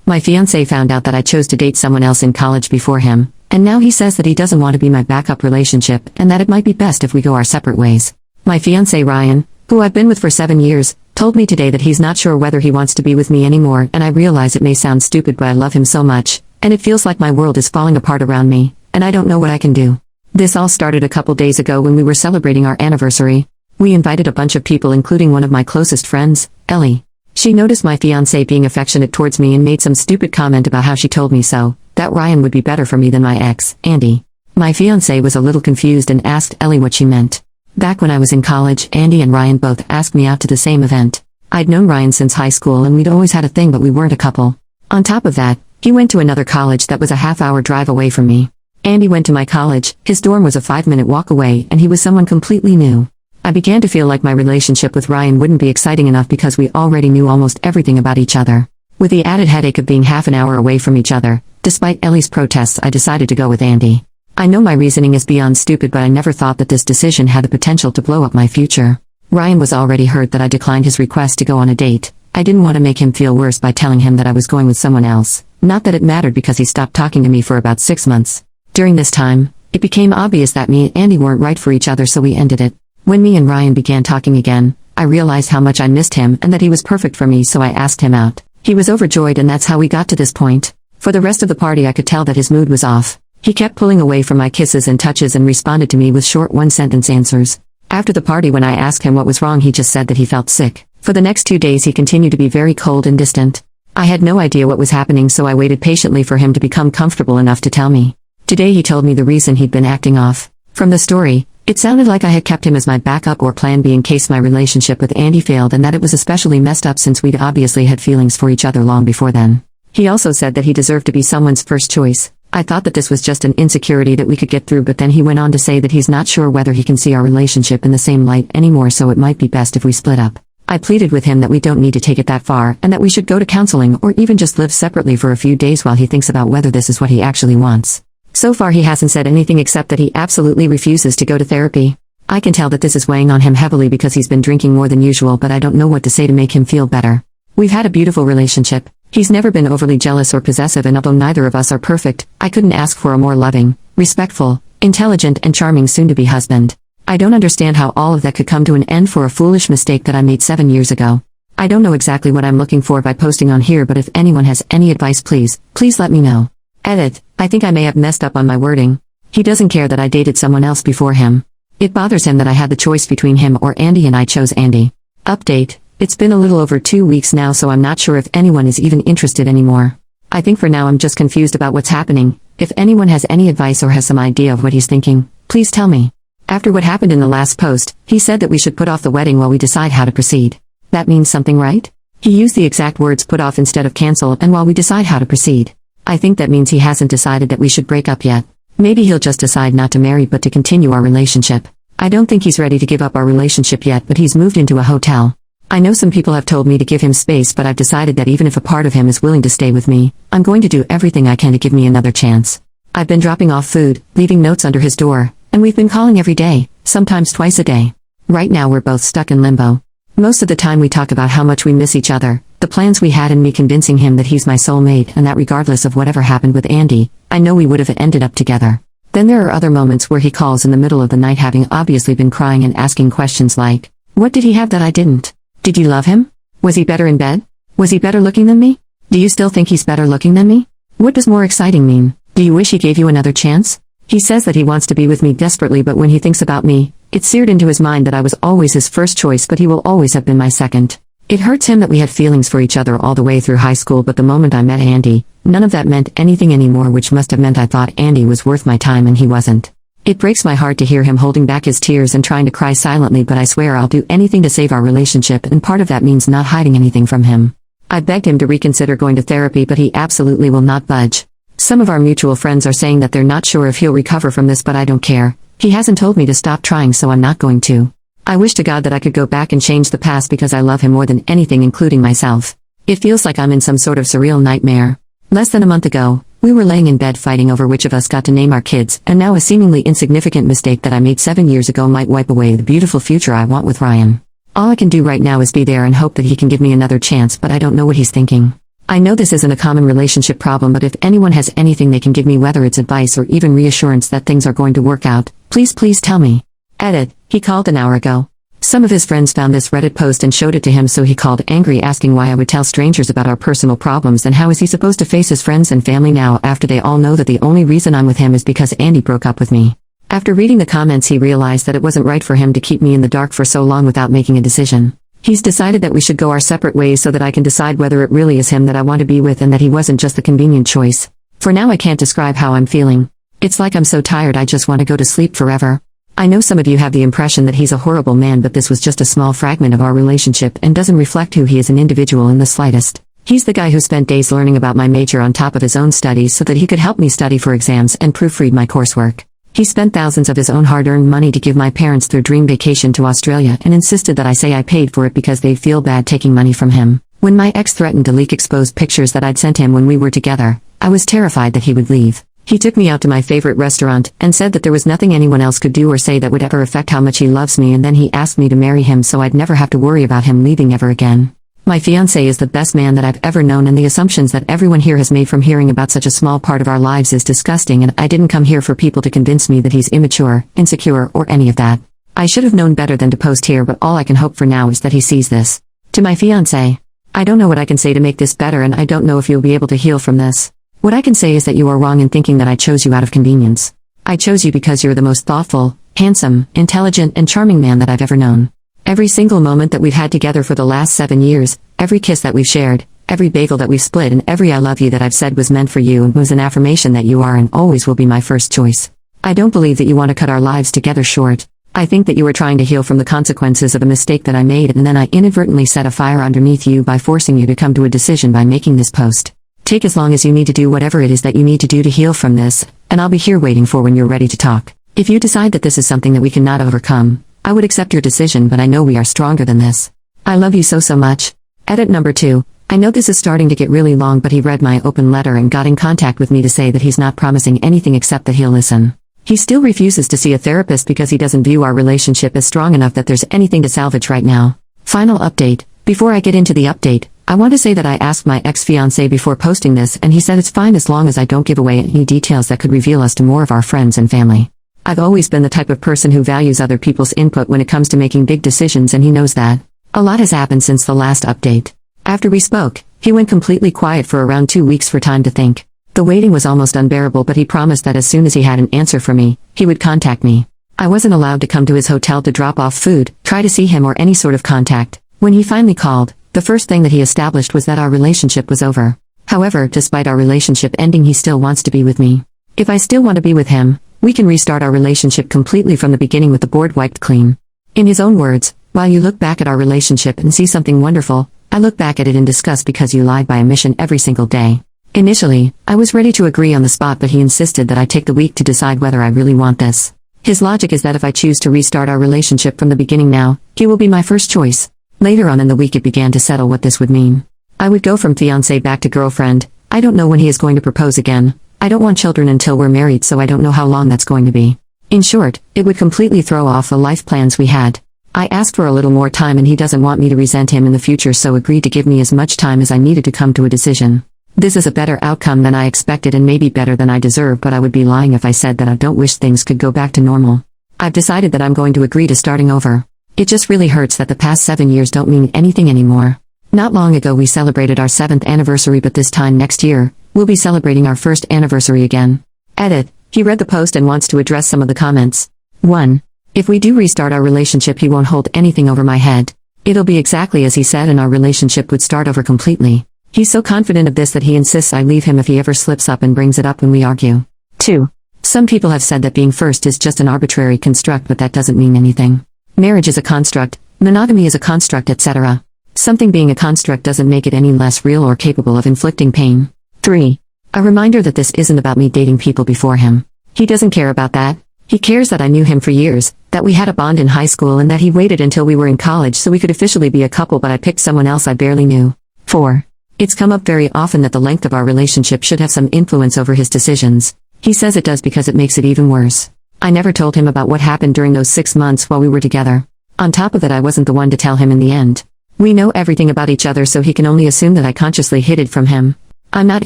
My fiance found out that I chose to date someone else in college before him, and now he says that he doesn't want to be my backup relationship and that it might be best if we go our separate ways. My fiance Ryan, who I've been with for 7 years, told me today that he's not sure whether he wants to be with me anymore, and I realize it may sound stupid but I love him so much, and it feels like my world is falling apart around me, and I don't know what I can do. This all started a couple days ago when we were celebrating our anniversary. We invited a bunch of people including one of my closest friends, Ellie. She noticed my fiancé being affectionate towards me and made some stupid comment about how she told me so, that Ryan would be better for me than my ex, Andy. My fiancé was a little confused and asked Ellie what she meant. Back when I was in college, Andy and Ryan both asked me out to the same event. I'd known Ryan since high school and we'd always had a thing, but we weren't a couple. On top of that, he went to another college that was a half-hour drive away from me. Andy went to my college, his dorm was a 5-minute walk away, and he was someone completely new. I began to feel like my relationship with Ryan wouldn't be exciting enough because we already knew almost everything about each other. With the added headache of being half an hour away from each other, despite Ellie's protests, I decided to go with Andy. I know my reasoning is beyond stupid, but I never thought that this decision had the potential to blow up my future. Ryan was already hurt that I declined his request to go on a date. I didn't want to make him feel worse by telling him that I was going with someone else. Not that it mattered because he stopped talking to me for about 6 months. During this time, it became obvious that me and Andy weren't right for each other, so we ended it. When me and Ryan began talking again, I realized how much I missed him and that he was perfect for me, so I asked him out. He was overjoyed, and that's how we got to this point. For the rest of the party I could tell that his mood was off. He kept pulling away from my kisses and touches and responded to me with short one-sentence answers. After the party, when I asked him what was wrong, he just said that he felt sick. For the next 2 days he continued to be very cold and distant. I had no idea what was happening, so I waited patiently for him to become comfortable enough to tell me. Today he told me the reason he'd been acting off. From the story, it sounded like I had kept him as my backup or plan B in case my relationship with Andy failed, and that it was especially messed up since we'd obviously had feelings for each other long before then. He also said that he deserved to be someone's first choice. I thought that this was just an insecurity that we could get through, but then he went on to say that he's not sure whether he can see our relationship in the same light anymore, so it might be best if we split up. I pleaded with him that we don't need to take it that far and that we should go to counseling or even just live separately for a few days while he thinks about whether this is what he actually wants. So far he hasn't said anything except that he absolutely refuses to go to therapy. I can tell that this is weighing on him heavily because he's been drinking more than usual, but I don't know what to say to make him feel better. We've had a beautiful relationship. He's never been overly jealous or possessive, and although neither of us are perfect, I couldn't ask for a more loving, respectful, intelligent and charming soon-to-be husband. I don't understand how all of that could come to an end for a foolish mistake that I made 7 years ago. I don't know exactly what I'm looking for by posting on here, but if anyone has any advice, please let me know. Edit. I think I may have messed up on my wording. He doesn't care that I dated someone else before him. It bothers him that I had the choice between him or Andy and I chose Andy. Update. It's been a little over 2 weeks now, so I'm not sure if anyone is even interested anymore. I think for now I'm just confused about what's happening. If anyone has any advice or has some idea of what he's thinking, please tell me. After what happened in the last post, he said that we should put off the wedding while we decide how to proceed. That means something, right? He used the exact words put off instead of cancel and while we decide how to proceed. I think that means he hasn't decided that we should break up yet. Maybe he'll just decide not to marry but to continue our relationship. I don't think he's ready to give up our relationship yet, but he's moved into a hotel. I know some people have told me to give him space, but I've decided that even if a part of him is willing to stay with me, I'm going to do everything I can to give me another chance. I've been dropping off food, leaving notes under his door, and we've been calling every day, sometimes twice a day. Right now we're both stuck in limbo. Most of the time we talk about how much we miss each other, the plans we had, and me convincing him that he's my soulmate and that regardless of whatever happened with Andy, I know we would have ended up together. Then there are other moments where he calls in the middle of the night, having obviously been crying and asking questions like, what did he have that I didn't? Did you love him? Was he better in bed? Was he better looking than me? Do you still think he's better looking than me? What does more exciting mean? Do you wish he gave you another chance? He says that he wants to be with me desperately, but when he thinks about me, it's seared into his mind that I was always his first choice, but he will always have been my second. It hurts him that we had feelings for each other all the way through high school, but the moment I met Andy, none of that meant anything anymore, which must have meant I thought Andy was worth my time and he wasn't. It breaks my heart to hear him holding back his tears and trying to cry silently, but I swear I'll do anything to save our relationship, and part of that means not hiding anything from him. I begged him to reconsider going to therapy, but he absolutely will not budge. Some of our mutual friends are saying that they're not sure if he'll recover from this, but I don't care. He hasn't told me to stop trying, so I'm not going to. I wish to God that I could go back and change the past because I love him more than anything, including myself. It feels like I'm in some sort of surreal nightmare. Less than a month ago, we were laying in bed fighting over which of us got to name our kids, and now a seemingly insignificant mistake that I made 7 years ago might wipe away the beautiful future I want with Ryan. All I can do right now is be there and hope that he can give me another chance, but I don't know what he's thinking. I know this isn't a common relationship problem, but if anyone has anything they can give me, whether it's advice or even reassurance that things are going to work out, please tell me. Edit. He called an hour ago. Some of his friends found this Reddit post and showed it to him, so he called angry, asking why I would tell strangers about our personal problems and how is he supposed to face his friends and family now after they all know that the only reason I'm with him is because Andy broke up with me. After reading the comments, he realized that it wasn't right for him to keep me in the dark for so long without making a decision. He's decided that we should go our separate ways so that I can decide whether it really is him that I want to be with and that he wasn't just the convenient choice. For now, I can't describe how I'm feeling. It's like I'm so tired I just want to go to sleep forever. I know some of you have the impression that he's a horrible man, but this was just a small fragment of our relationship and doesn't reflect who he is an individual in the slightest. He's the guy who spent days learning about my major on top of his own studies so that he could help me study for exams and proofread my coursework. He spent thousands of his own hard-earned money to give my parents their dream vacation to Australia and insisted that I say I paid for it because they'd feel bad taking money from him. When my ex threatened to leak exposed pictures that I'd sent him when we were together, I was terrified that he would leave. He took me out to my favorite restaurant and said that there was nothing anyone else could do or say that would ever affect how much he loves me, and then he asked me to marry him so I'd never have to worry about him leaving ever again. My fiancé is the best man that I've ever known, and the assumptions that everyone here has made from hearing about such a small part of our lives is disgusting, and I didn't come here for people to convince me that he's immature, insecure, or any of that. I should have known better than to post here, but all I can hope for now is that he sees this. To my fiancé, I don't know what I can say to make this better, and I don't know if you'll be able to heal from this. What I can say is that you are wrong in thinking that I chose you out of convenience. I chose you because you're the most thoughtful, handsome, intelligent, and charming man that I've ever known. Every single moment that we've had together for the last 7 years, every kiss that we've shared, every bagel that we've split, and every I love you that I've said was meant for you and was an affirmation that you are and always will be my first choice. I don't believe that you want to cut our lives together short. I think that you are trying to heal from the consequences of a mistake that I made, and then I inadvertently set a fire underneath you by forcing you to come to a decision by making this post. Take as long as you need to do whatever it is that you need to do to heal from this, and I'll be here waiting for when you're ready to talk. If you decide that this is something that we cannot overcome, I would accept your decision, but I know we are stronger than this. I love you so much. Edit number 2. I know this is starting to get really long, but he read my open letter and got in contact with me to say that he's not promising anything except that he'll listen. He still refuses to see a therapist because he doesn't view our relationship as strong enough that there's anything to salvage right now. Final update. Before I get into the update, I want to say that I asked my ex-fiancé before posting this, and he said it's fine as long as I don't give away any details that could reveal us to more of our friends and family. I've always been the type of person who values other people's input when it comes to making big decisions, and he knows that. A lot has happened since the last update. After we spoke, he went completely quiet for around 2 weeks for time to think. The waiting was almost unbearable, but he promised that as soon as he had an answer for me, he would contact me. I wasn't allowed to come to his hotel to drop off food, try to see him, or any sort of contact. When he finally called, the first thing that he established was that our relationship was over. However, despite our relationship ending, he still wants to be with me. If I still want to be with him, we can restart our relationship completely from the beginning with the board wiped clean. In his own words, while you look back at our relationship and see something wonderful, I look back at it in disgust because you lied by omission every single day. Initially, I was ready to agree on the spot, but he insisted that I take the week to decide whether I really want this. His logic is that if I choose to restart our relationship from the beginning now, he will be my first choice. Later on in the week, it began to settle what this would mean. I would go from fiancé back to girlfriend. I don't know when he is going to propose again. I don't want children until we're married, so I don't know how long that's going to be. In short, it would completely throw off the life plans we had. I asked for a little more time, and he doesn't want me to resent him in the future, so agreed to give me as much time as I needed to come to a decision. This is a better outcome than I expected and maybe better than I deserve, but I would be lying if I said that I don't wish things could go back to normal. I've decided that I'm going to agree to starting over. It just really hurts that the past 7 years don't mean anything anymore. Not long ago we celebrated our 7th anniversary, but this time next year, we'll be celebrating our 1st anniversary again. Edit. He read the post and wants to address some of the comments. 1. If we do restart our relationship, he won't hold anything over my head. It'll be exactly as he said, and our relationship would start over completely. He's so confident of this that he insists I leave him if he ever slips up and brings it up when we argue. 2. Some people have said that being first is just an arbitrary construct, but that doesn't mean anything. Marriage is a construct, monogamy is a construct, etc. Something being a construct doesn't make it any less real or capable of inflicting pain. 3. A reminder that this isn't about me dating people before him. He doesn't care about that. He cares that I knew him for years, that we had a bond in high school, and that he waited until we were in college so we could officially be a couple, but I picked someone else I barely knew. 4. It's come up very often that the length of our relationship should have some influence over his decisions. He says it does because it makes it even worse. I never told him about what happened during those 6 months while we were together. On top of it, I wasn't the one to tell him in the end. We know everything about each other, so he can only assume that I consciously hid it from him. I'm not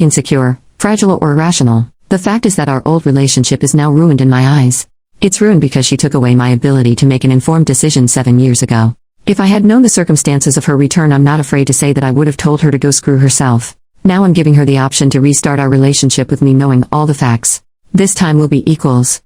insecure, fragile or irrational. The fact is that our old relationship is now ruined in my eyes. It's ruined because she took away my ability to make an informed decision 7 years ago. If I had known the circumstances of her return, I'm not afraid to say that I would have told her to go screw herself. Now I'm giving her the option to restart our relationship with me knowing all the facts. This time will be equals.